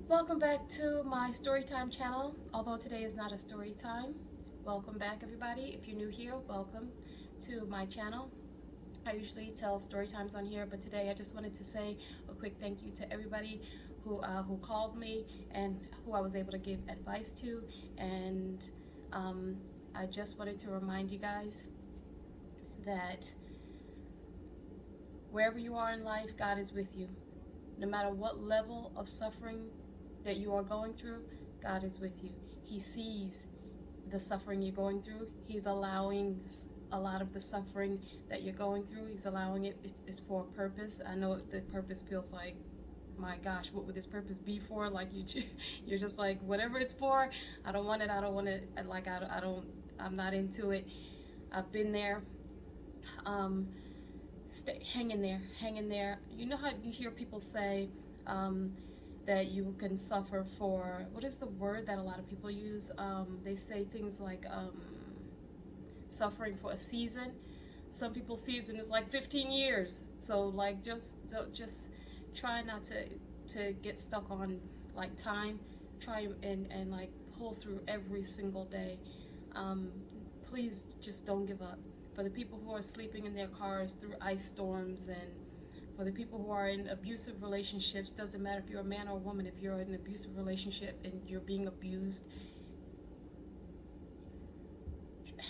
Welcome back to my storytime channel. Although today is not a story time, welcome back everybody. If you're new here, welcome to my channel. I usually tell story times on here, but today I just wanted to say a quick thank you to everybody who called me and who I was able to give advice to. And I just wanted to remind you guys that wherever you are in life, God is with you. No matter what level of suffering that you are going through, God is with you. He sees the suffering you're going through. He's allowing a lot of the suffering that you're going through. He's allowing it. It's for a purpose. I know the purpose feels like, my gosh, what would this purpose be for? Like you're just like, whatever it's for, I don't want it. I don't want it. Like I don't. I'm not into it. I've been there. Hang in there, hang in there. You know how you hear people say that you can suffer for, what is the word that a lot of people use? They say things like suffering for a season. Some people's season is like 15 years. So like just try not to get stuck on like time. Try and like pull through every single day. Please just don't give up. For the people who are sleeping in their cars through ice storms, and for the people who are in abusive relationships, doesn't matter if you're a man or a woman, if you're in an abusive relationship and you're being abused,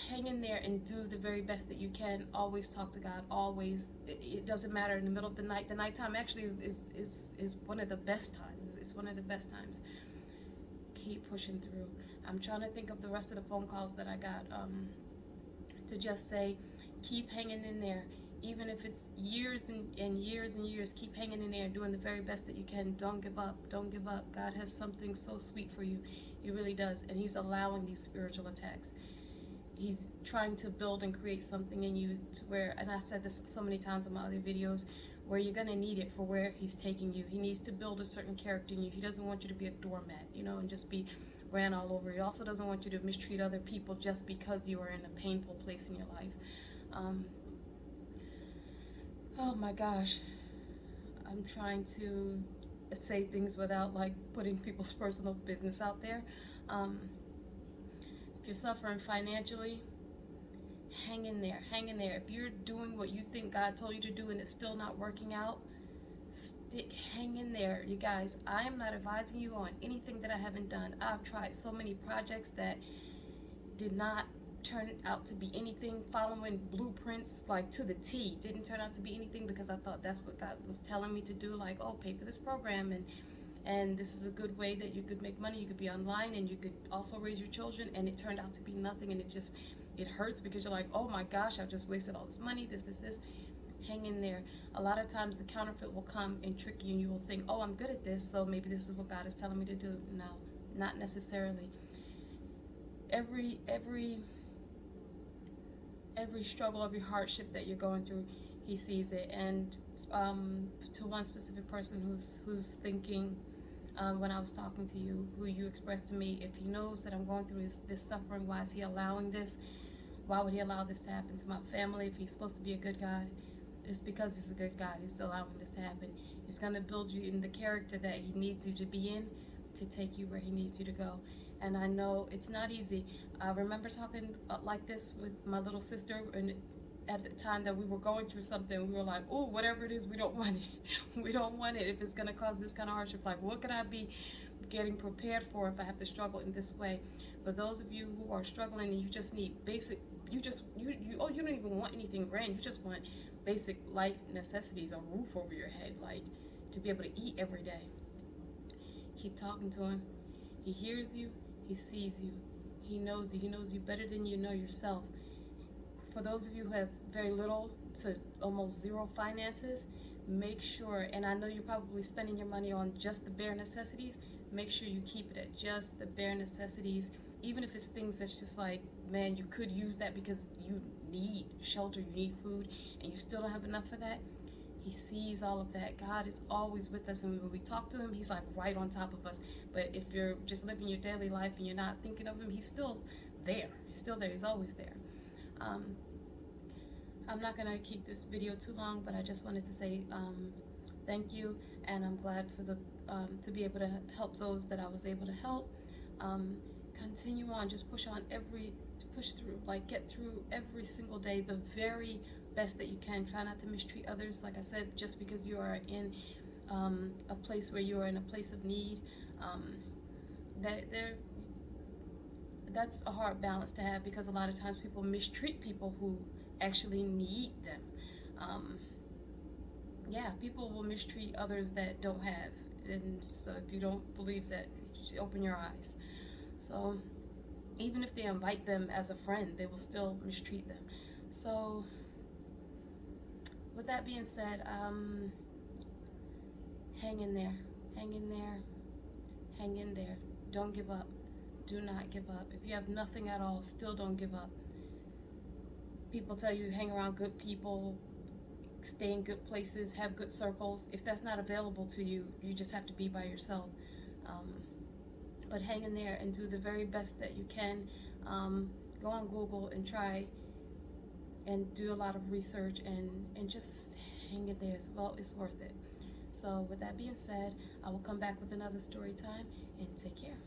hang in there and do the very best that you can. Always talk to God. Always. It doesn't matter in the middle of the night. The nighttime actually is one of the best times. It's one of the best times. Keep pushing through. I'm trying to think of the rest of the phone calls that I got to just say, keep hanging in there. Even if it's years and years and years, keep hanging in there, doing the very best that you can. Don't give up. Don't give up. God has something so sweet for you. He really does. And He's allowing these spiritual attacks. He's trying to build and create something in you to where, and I said this so many times in my other videos, where you're going to need it for where He's taking you. He needs to build a certain character in you. He doesn't want you to be a doormat, and just be ran all over. He also doesn't want you to mistreat other people just because you are in a painful place in your life. Oh my gosh. I'm trying to say things without like putting people's personal business out there. Um, if you're suffering financially, hang in there. Hang in there. If you're doing what you think God told you to do and it's still not working out, hang in there, you guys. I am not advising you on anything that I haven't done. I've tried so many projects that did not turn out to be anything, following blueprints like to the T. Didn't turn out to be anything because I thought that's what God was telling me to do, like, oh, pay for this program, and this is a good way that you could make money. You could be online and you could also raise your children, and it turned out to be nothing. And it hurts because you're like, oh my gosh, I've just wasted all this money, this. Hang in there. A lot of times the counterfeit will come and trick you, and you will think, oh, I'm good at this, so maybe this is what God is telling me to do. No, not necessarily. Every struggle, every hardship that you're going through, He sees it. And to one specific person who's thinking, when I was talking to you, who you expressed to me, if He knows that I'm going through this suffering, why is He allowing this? Why would He allow this to happen to my family if He's supposed to be a good God? It's because He's a good God. He's allowing this to happen. He's going to build you in the character that He needs you to be in to take you where He needs you to go. And I know it's not easy. I remember talking like this with my little sister, and at the time that we were going through something, we were like, oh, whatever it is, we don't want it. We don't want it if it's going to cause this kind of hardship. Like, what could I be getting prepared for if I have to struggle in this way? For those of you who are struggling and you just need basic, you don't even want anything grand. You just want basic life necessities, a roof over your head, like to be able to eat every day. Keep talking to Him. He hears you. He sees you. He knows you. He knows you better than you know yourself. For those of you who have very little to almost zero finances, make sure, and I know you're probably spending your money on just the bare necessities, make sure you keep it at just the bare necessities. Even if it's things that's just like, man, you could use that because you need shelter, you need food, and you still don't have enough for that. He sees all of that. God is always with us, and when we talk to Him, He's like right on top of us. But if you're just living your daily life and you're not thinking of Him, He's still there. He's still there. He's always there. I'm not going to keep this video too long, but I just wanted to say thank you. and I'm glad for the to be able to help those that I was able to help. Um, Continue on, just push through, like get through every single day the very best that you can. Try not to mistreat others. Like I said, just because you are in a place where you are in a place of need, um, that there that's a hard balance to have, because a lot of times people mistreat people who actually need them. Um, yeah, people will mistreat others that don't have, and so if you don't believe that, you should open your eyes. So even if they invite them as a friend, they will still mistreat them. So with that being said, hang in there, hang in there, hang in there. Don't give up. Do not give up. If you have nothing at all, still don't give up. People tell you hang around good people, stay in good places, have good circles. If that's not available to you, you just have to be by yourself. Um, but hang in there and do the very best that you can. Go on Google and try and do a lot of research, and just hang in there as well. It's worth it. So with that being said, I will come back with another story time, and take care.